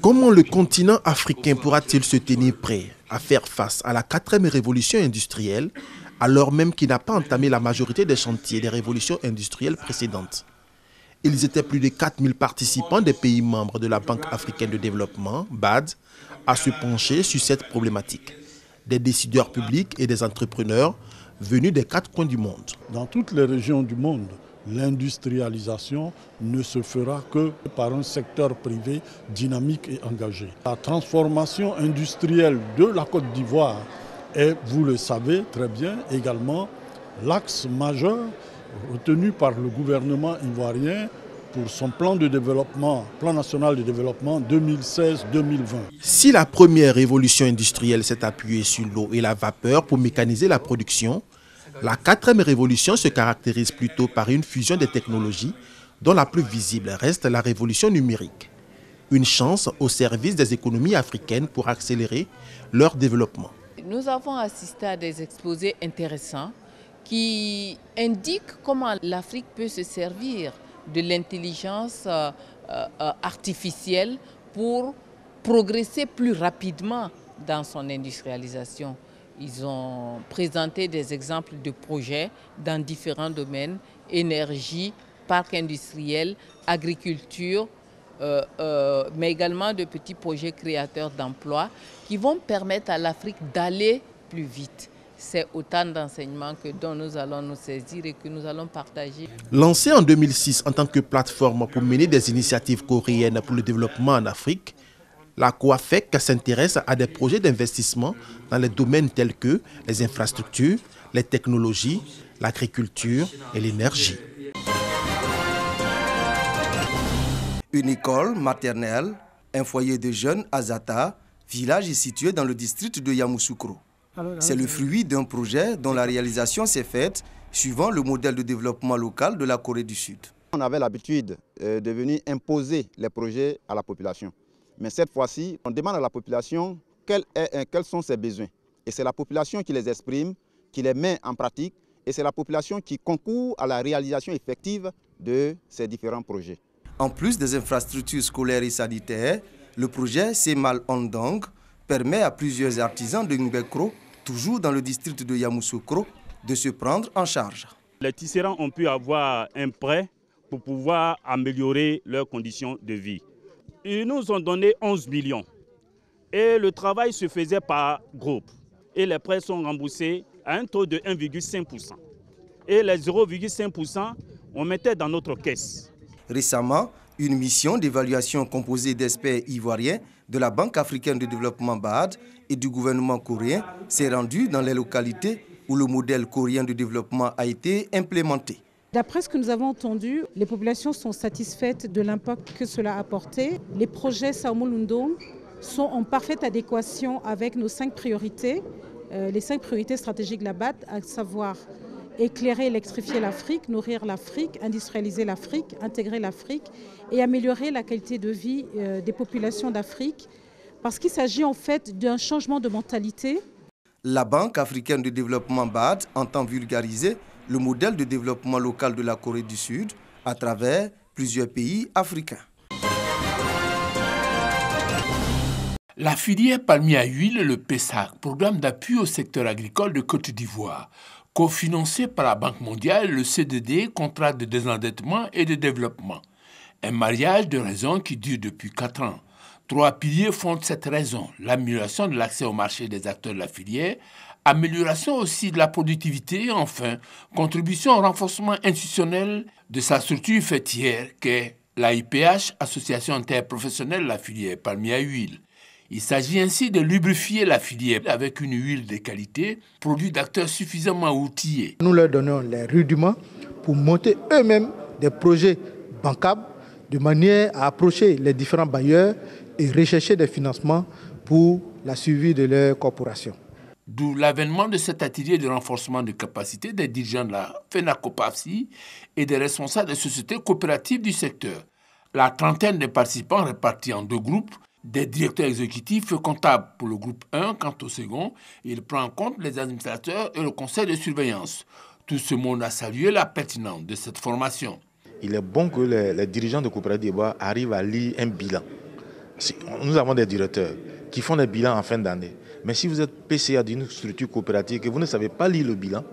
Comment le continent africain pourra-t-il se tenir prêt à faire face à la 4e révolution industrielle, alors même qu'il n'a pas entamé la majorité des chantiers des révolutions industrielles précédentes? Ils étaient plus de 4000 participants des pays membres de la Banque africaine de développement, BAD, à se pencher sur cette problématique. Des décideurs publics et des entrepreneurs venus des 4 coins du monde. Dans toutes les régions du monde, l'industrialisation ne se fera que par un secteur privé dynamique et engagé. La transformation industrielle de la Côte d'Ivoire est, vous le savez très bien, également l'axe majeur retenu par le gouvernement ivoirien pour son plan de développement, plan national de développement 2016-2020. Si la première révolution industrielle s'est appuyée sur l'eau et la vapeur pour mécaniser la production, la 4e révolution se caractérise plutôt par une fusion des technologies dont la plus visible reste la révolution numérique. Une chance au service des économies africaines pour accélérer leur développement. Nous avons assisté à des exposés intéressants qui indiquent comment l'Afrique peut se servir de l'intelligence artificielle pour progresser plus rapidement dans son industrialisation. Ils ont présenté des exemples de projets dans différents domaines, énergie, parcs industriels, agriculture, mais également de petits projets créateurs d'emplois qui vont permettre à l'Afrique d'aller plus vite. C'est autant d'enseignements dont nous allons nous saisir et que nous allons partager. Lancée en 2006 en tant que plateforme pour mener des initiatives coréennes pour le développement en Afrique, la COAFEC s'intéresse à des projets d'investissement dans les domaines tels que les infrastructures, les technologies, l'agriculture et l'énergie. Une école maternelle, un foyer de jeunes à Zata, village situé dans le district de Yamoussoukro. C'est le fruit d'un projet dont la réalisation s'est faite suivant le modèle de développement local de la Corée du Sud. On avait l'habitude de venir imposer les projets à la population. Mais cette fois-ci, on demande à la population quels sont ses besoins. Et c'est la population qui les exprime, qui les met en pratique, et c'est la population qui concourt à la réalisation effective de ces différents projets. En plus des infrastructures scolaires et sanitaires, le projet Semal Ondong permet à plusieurs artisans de Ngbekro, toujours dans le district de Yamoussoukro, de se prendre en charge. Les tisserands ont pu avoir un prêt pour pouvoir améliorer leurs conditions de vie. Ils nous ont donné 11 millions et le travail se faisait par groupe. Et les prêts sont remboursés à un taux de 1,5%. Et les 0,5%, on mettait dans notre caisse. Récemment, une mission d'évaluation composée d'experts ivoiriens de la Banque africaine de développement BAD et du gouvernement coréen s'est rendue dans les localités où le modèle coréen de développement a été implémenté. D'après ce que nous avons entendu, les populations sont satisfaites de l'impact que cela a apporté. Les projets Saumolundong sont en parfaite adéquation avec nos 5 priorités, les 5 priorités stratégiques de la BAD, à savoir éclairer, électrifier l'Afrique, nourrir l'Afrique, industrialiser l'Afrique, intégrer l'Afrique et améliorer la qualité de vie des populations d'Afrique, parce qu'il s'agit en fait d'un changement de mentalité. La Banque africaine de développement BAD entend vulgariser le modèle de développement local de la Corée du Sud à travers plusieurs pays africains. La filière palmier à huile, le PESAC, programme d'appui au secteur agricole de Côte d'Ivoire, cofinancé par la Banque mondiale, le CDD, contrat de désendettement et de développement. Un mariage de raisons qui dure depuis 4 ans. 3 piliers fondent cette raison: l'amélioration de l'accès au marché des acteurs de la filière, amélioration aussi de la productivité et enfin, contribution au renforcement institutionnel de sa structure fêtière qu'est l'AIPH, Association interprofessionnelle de la filière palmier à huile. Il s'agit ainsi de lubrifier la filière avec une huile de qualité, produit d'acteurs suffisamment outillés. Nous leur donnons les rudiments pour monter eux-mêmes des projets bancables de manière à approcher les différents bailleurs et rechercher des financements pour la suivi de leur corporation. D'où l'avènement de cet atelier de renforcement de capacité des dirigeants de la FENACOPAFSI et des responsables des sociétés coopératives du secteur. La trentaine de participants répartis en 2 groupes, des directeurs exécutifs comptables pour le groupe 1, quant au second, il prend en compte les administrateurs et le conseil de surveillance. Tout ce monde a salué la pertinence de cette formation. Il est bon que les dirigeants de coopératives arrivent à lire un bilan, Nous avons des directeurs qui font des bilans en fin d'année. Mais si vous êtes PCA d'une structure coopérative et que vous ne savez pas lire le bilan,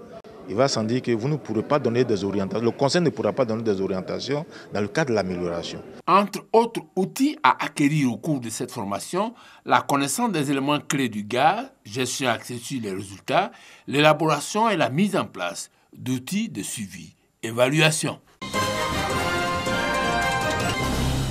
il va sans dire que vous ne pourrez pas donner des orientations. Le conseil ne pourra pas donner des orientations dans le cadre de l'amélioration. Entre autres outils à acquérir au cours de cette formation, la connaissance des éléments clés du gaz, gestion axée sur les résultats, l'élaboration et la mise en place d'outils de suivi, évaluation.